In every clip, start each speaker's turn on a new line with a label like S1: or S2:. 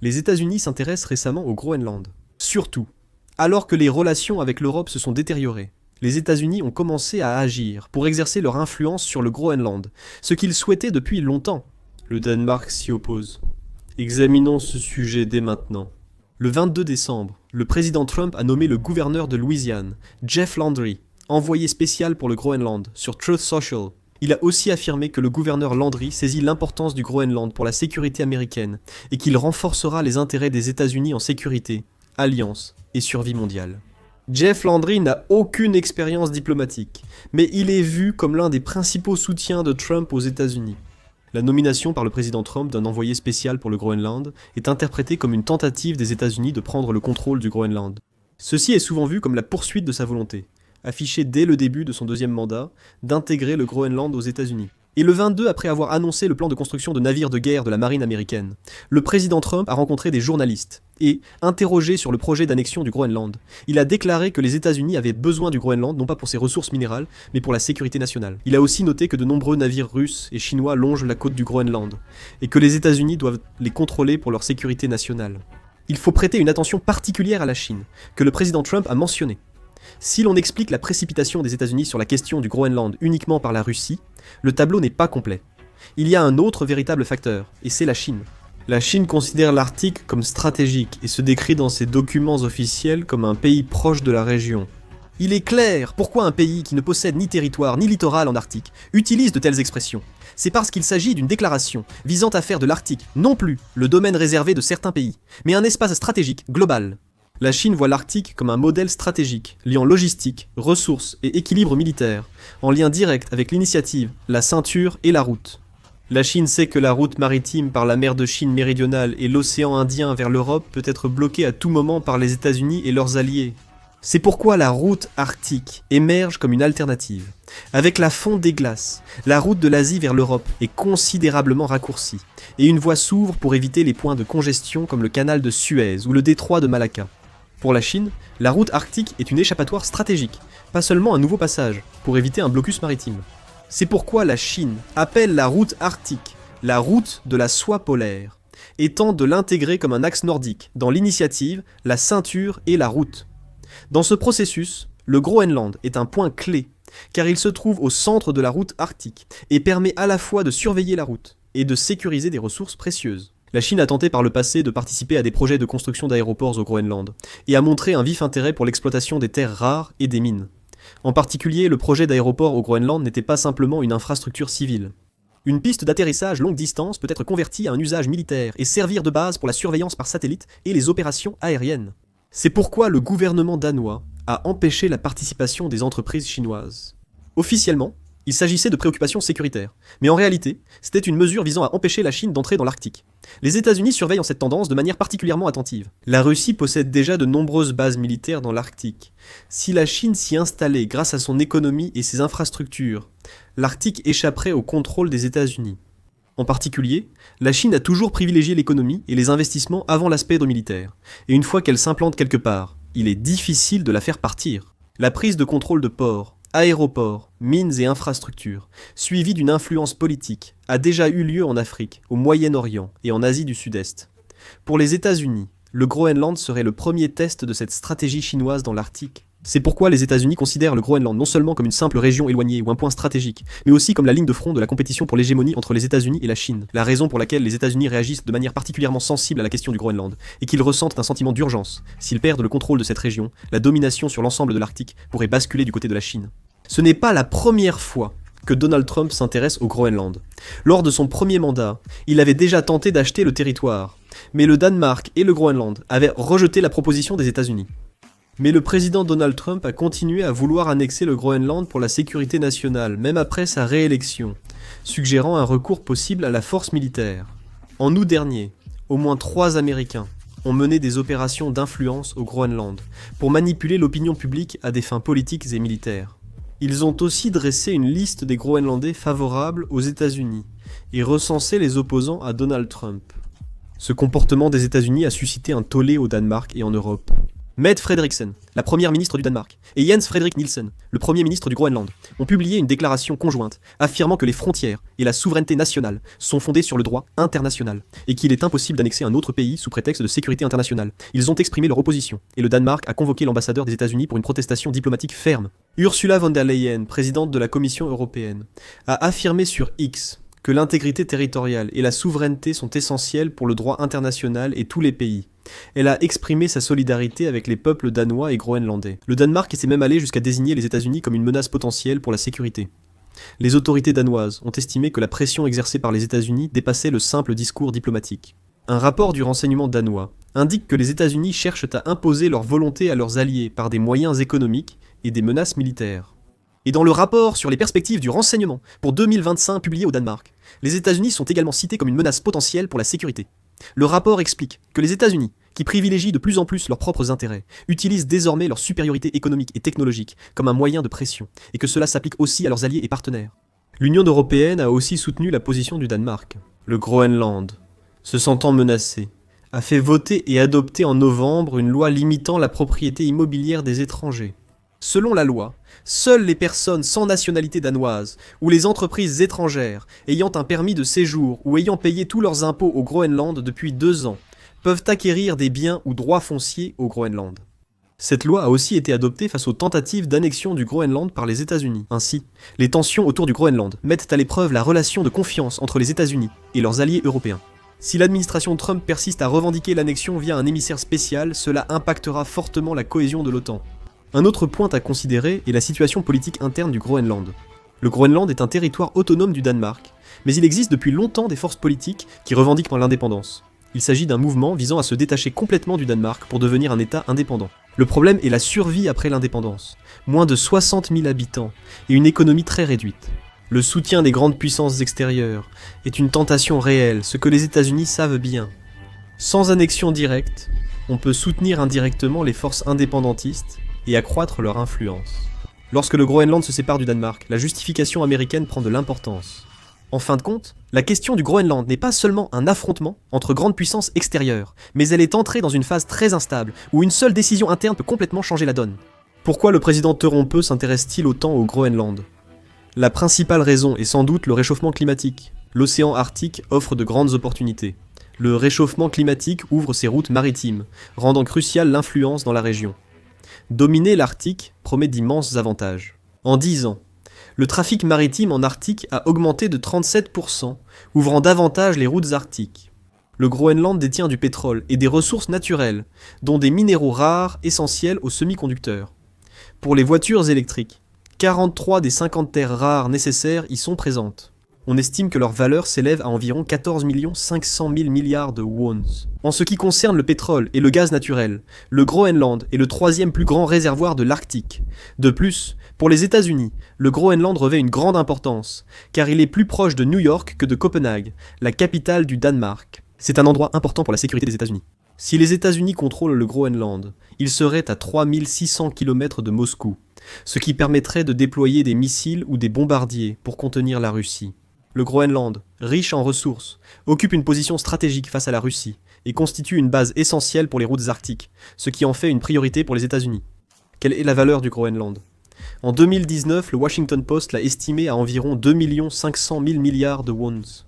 S1: Les États-Unis s'intéressent récemment au Groenland. Surtout, alors que les relations avec l'Europe se sont détériorées, les États-Unis ont commencé à agir pour exercer leur influence sur le Groenland, ce qu'ils souhaitaient depuis longtemps. Le Danemark s'y oppose. Examinons ce sujet dès maintenant. Le 22 décembre, le président Trump a nommé le gouverneur de Louisiane, Jeff Landry, envoyé spécial pour le Groenland, sur Truth Social. Il a aussi affirmé que le gouverneur Landry saisit l'importance du Groenland pour la sécurité américaine et qu'il renforcera les intérêts des États-Unis en sécurité, alliance et survie mondiale. Jeff Landry n'a aucune expérience diplomatique, mais il est vu comme l'un des principaux soutiens de Trump aux États-Unis. La nomination par le président Trump d'un envoyé spécial pour le Groenland est interprétée comme une tentative des États-Unis de prendre le contrôle du Groenland. Ceci est souvent vu comme la poursuite de sa volonté, affichée dès le début de son deuxième mandat, d'intégrer le Groenland aux États-Unis. Et le 22, après avoir annoncé le plan de construction de navires de guerre de la marine américaine, le président Trump a rencontré des journalistes et, interrogé sur le projet d'annexion du Groenland, il a déclaré que les États-Unis avaient besoin du Groenland non pas pour ses ressources minérales, mais pour la sécurité nationale. Il a aussi noté que de nombreux navires russes et chinois longent la côte du Groenland, et que les États-Unis doivent les contrôler pour leur sécurité nationale. Il faut prêter une attention particulière à la Chine, que le président Trump a mentionnée. Si l'on explique la précipitation des États-Unis sur la question du Groenland uniquement par la Russie, le tableau n'est pas complet. Il y a un autre véritable facteur, et c'est la Chine. La Chine considère l'Arctique comme stratégique et se décrit dans ses documents officiels comme un pays proche de la région. Il est clair pourquoi un pays qui ne possède ni territoire ni littoral en Arctique utilise de telles expressions. C'est parce qu'il s'agit d'une déclaration visant à faire de l'Arctique non plus le domaine réservé de certains pays, mais un espace stratégique global. La Chine voit l'Arctique comme un modèle stratégique, liant logistique, ressources et équilibre militaire, en lien direct avec l'initiative, la ceinture et la route. La Chine sait que la route maritime par la mer de Chine méridionale et l'océan Indien vers l'Europe peut être bloquée à tout moment par les États-Unis et leurs alliés. C'est pourquoi la route arctique émerge comme une alternative. Avec la fonte des glaces, la route de l'Asie vers l'Europe est considérablement raccourcie, et une voie s'ouvre pour éviter les points de congestion comme le canal de Suez ou le détroit de Malacca. Pour la Chine, la route arctique est une échappatoire stratégique, pas seulement un nouveau passage, pour éviter un blocus maritime. C'est pourquoi la Chine appelle la route arctique la route de la soie polaire, et tente de l'intégrer comme un axe nordique dans l'initiative, la ceinture et la route. Dans ce processus, le Groenland est un point clé, car il se trouve au centre de la route arctique, et permet à la fois de surveiller la route et de sécuriser des ressources précieuses. La Chine a tenté par le passé de participer à des projets de construction d'aéroports au Groenland, et a montré un vif intérêt pour l'exploitation des terres rares et des mines. En particulier, le projet d'aéroport au Groenland n'était pas simplement une infrastructure civile. Une piste d'atterrissage longue distance peut être convertie à un usage militaire et servir de base pour la surveillance par satellite et les opérations aériennes. C'est pourquoi le gouvernement danois a empêché la participation des entreprises chinoises. Officiellement, il s'agissait de préoccupations sécuritaires, mais en réalité, c'était une mesure visant à empêcher la Chine d'entrer dans l'Arctique. Les États-Unis surveillent cette tendance de manière particulièrement attentive. La Russie possède déjà de nombreuses bases militaires dans l'Arctique. Si la Chine s'y installait grâce à son économie et ses infrastructures, l'Arctique échapperait au contrôle des États-Unis. En particulier, la Chine a toujours privilégié l'économie et les investissements avant l'aspect militaire, et une fois qu'elle s'implante quelque part, il est difficile de la faire partir. La prise de contrôle de ports, aéroports, mines et infrastructures, suivies d'une influence politique, a déjà eu lieu en Afrique, au Moyen-Orient et en Asie du Sud-Est. Pour les États-Unis, le Groenland serait le premier test de cette stratégie chinoise dans l'Arctique. C'est pourquoi les États-Unis considèrent le Groenland non seulement comme une simple région éloignée ou un point stratégique, mais aussi comme la ligne de front de la compétition pour l'hégémonie entre les États-Unis et la Chine. La raison pour laquelle les États-Unis réagissent de manière particulièrement sensible à la question du Groenland est qu'ils ressentent un sentiment d'urgence. S'ils perdent le contrôle de cette région, la domination sur l'ensemble de l'Arctique pourrait basculer du côté de la Chine. Ce n'est pas la première fois que Donald Trump s'intéresse au Groenland. Lors de son premier mandat, il avait déjà tenté d'acheter le territoire, mais le Danemark et le Groenland avaient rejeté la proposition des États-Unis. Mais le président Donald Trump a continué à vouloir annexer le Groenland pour la sécurité nationale, même après sa réélection, suggérant un recours possible à la force militaire. En août dernier, au moins 3 Américains ont mené des opérations d'influence au Groenland pour manipuler l'opinion publique à des fins politiques et militaires. Ils ont aussi dressé une liste des Groenlandais favorables aux États-Unis et recensé les opposants à Donald Trump. Ce comportement des États-Unis a suscité un tollé au Danemark et en Europe. Mette Frederiksen, la première ministre du Danemark, et Jens Frederik Nielsen, le premier ministre du Groenland, ont publié une déclaration conjointe affirmant que les frontières et la souveraineté nationale sont fondées sur le droit international et qu'il est impossible d'annexer un autre pays sous prétexte de sécurité internationale. Ils ont exprimé leur opposition et le Danemark a convoqué l'ambassadeur des États-Unis pour une protestation diplomatique ferme. Ursula von der Leyen, présidente de la Commission européenne, a affirmé sur X que l'intégrité territoriale et la souveraineté sont essentielles pour le droit international et tous les pays. Elle a exprimé sa solidarité avec les peuples danois et groenlandais. Le Danemark s'est même allé jusqu'à désigner les États-Unis comme une menace potentielle pour la sécurité. Les autorités danoises ont estimé que la pression exercée par les États-Unis dépassait le simple discours diplomatique. Un rapport du renseignement danois indique que les États-Unis cherchent à imposer leur volonté à leurs alliés par des moyens économiques et des menaces militaires. Et dans le rapport sur les perspectives du renseignement pour 2025 publié au Danemark, les États-Unis sont également cités comme une menace potentielle pour la sécurité. Le rapport explique que les États-Unis, qui privilégient de plus en plus leurs propres intérêts, utilisent désormais leur supériorité économique et technologique comme un moyen de pression, et que cela s'applique aussi à leurs alliés et partenaires. L'Union européenne a aussi soutenu la position du Danemark. Le Groenland, se sentant menacé, a fait voter et adopter en novembre une loi limitant la propriété immobilière des étrangers. Selon la loi, seules les personnes sans nationalité danoise ou les entreprises étrangères ayant un permis de séjour ou ayant payé tous leurs impôts au Groenland depuis 2 ans peuvent acquérir des biens ou droits fonciers au Groenland. Cette loi a aussi été adoptée face aux tentatives d'annexion du Groenland par les États-Unis. Ainsi, les tensions autour du Groenland mettent à l'épreuve la relation de confiance entre les États-Unis et leurs alliés européens. Si l'administration Trump persiste à revendiquer l'annexion via un émissaire spécial, cela impactera fortement la cohésion de l'OTAN. Un autre point à considérer est la situation politique interne du Groenland. Le Groenland est un territoire autonome du Danemark, mais il existe depuis longtemps des forces politiques qui revendiquent l'indépendance. Il s'agit d'un mouvement visant à se détacher complètement du Danemark pour devenir un État indépendant. Le problème est la survie après l'indépendance. Moins de 60 000 habitants et une économie très réduite. Le soutien des grandes puissances extérieures est une tentation réelle, ce que les États-Unis savent bien. Sans annexion directe, on peut soutenir indirectement les forces indépendantistes et accroître leur influence. Lorsque le Groenland se sépare du Danemark, la justification américaine prend de l'importance. En fin de compte, la question du Groenland n'est pas seulement un affrontement entre grandes puissances extérieures, mais elle est entrée dans une phase très instable, où une seule décision interne peut complètement changer la donne. Pourquoi le président Torompeu s'intéresse-t-il autant au Groenland ? La principale raison est sans doute le réchauffement climatique. L'océan Arctique offre de grandes opportunités. Le réchauffement climatique ouvre ses routes maritimes, rendant cruciale l'influence dans la région. Dominer l'Arctique promet d'immenses avantages. En 10 ans, le trafic maritime en Arctique a augmenté de 37%, ouvrant davantage les routes arctiques. Le Groenland détient du pétrole et des ressources naturelles, dont des minéraux rares essentiels aux semi-conducteurs. Pour les voitures électriques, 43 des 50 terres rares nécessaires y sont présentes. On estime que leur valeur s'élève à environ 14 500 000 milliards de wons. En ce qui concerne le pétrole et le gaz naturel, le Groenland est le 3e plus grand réservoir de l'Arctique. De plus, pour les États-Unis, le Groenland revêt une grande importance, car il est plus proche de New York que de Copenhague, la capitale du Danemark. C'est un endroit important pour la sécurité des États-Unis. Si les États-Unis contrôlent le Groenland, ils seraient à 3600 km de Moscou, ce qui permettrait de déployer des missiles ou des bombardiers pour contenir la Russie. Le Groenland, riche en ressources, occupe une position stratégique face à la Russie et constitue une base essentielle pour les routes arctiques, ce qui en fait une priorité pour les États-Unis. Quelle est la valeur du Groenland ? En 2019, le Washington Post l'a estimé à environ 2 500 000 milliards de wons.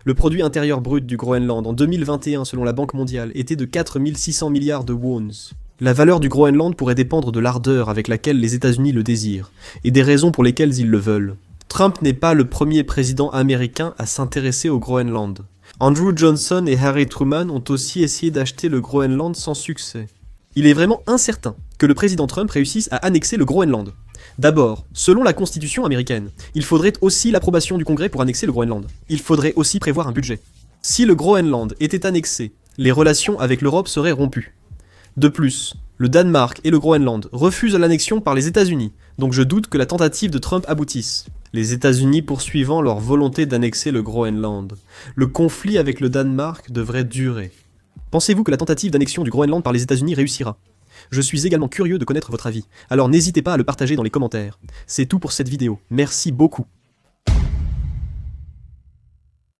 S1: Le produit intérieur brut du Groenland en 2021 selon la Banque mondiale était de 4 600 milliards de wons. La valeur du Groenland pourrait dépendre de l'ardeur avec laquelle les États-Unis le désirent et des raisons pour lesquelles ils le veulent. Trump n'est pas le premier président américain à s'intéresser au Groenland. Andrew Johnson et Harry Truman ont aussi essayé d'acheter le Groenland sans succès. Il est vraiment incertain que le président Trump réussisse à annexer le Groenland. D'abord, selon la Constitution américaine, il faudrait aussi l'approbation du Congrès pour annexer le Groenland. Il faudrait aussi prévoir un budget. Si le Groenland était annexé, les relations avec l'Europe seraient rompues. De plus, le Danemark et le Groenland refusent l'annexion par les États-Unis, donc je doute que la tentative de Trump aboutisse. Les États-Unis poursuivant leur volonté d'annexer le Groenland. Le conflit avec le Danemark devrait durer. Pensez-vous que la tentative d'annexion du Groenland par les États-Unis réussira ? Je suis également curieux de connaître votre avis, alors n'hésitez pas à le partager dans les commentaires. C'est tout pour cette vidéo, merci beaucoup.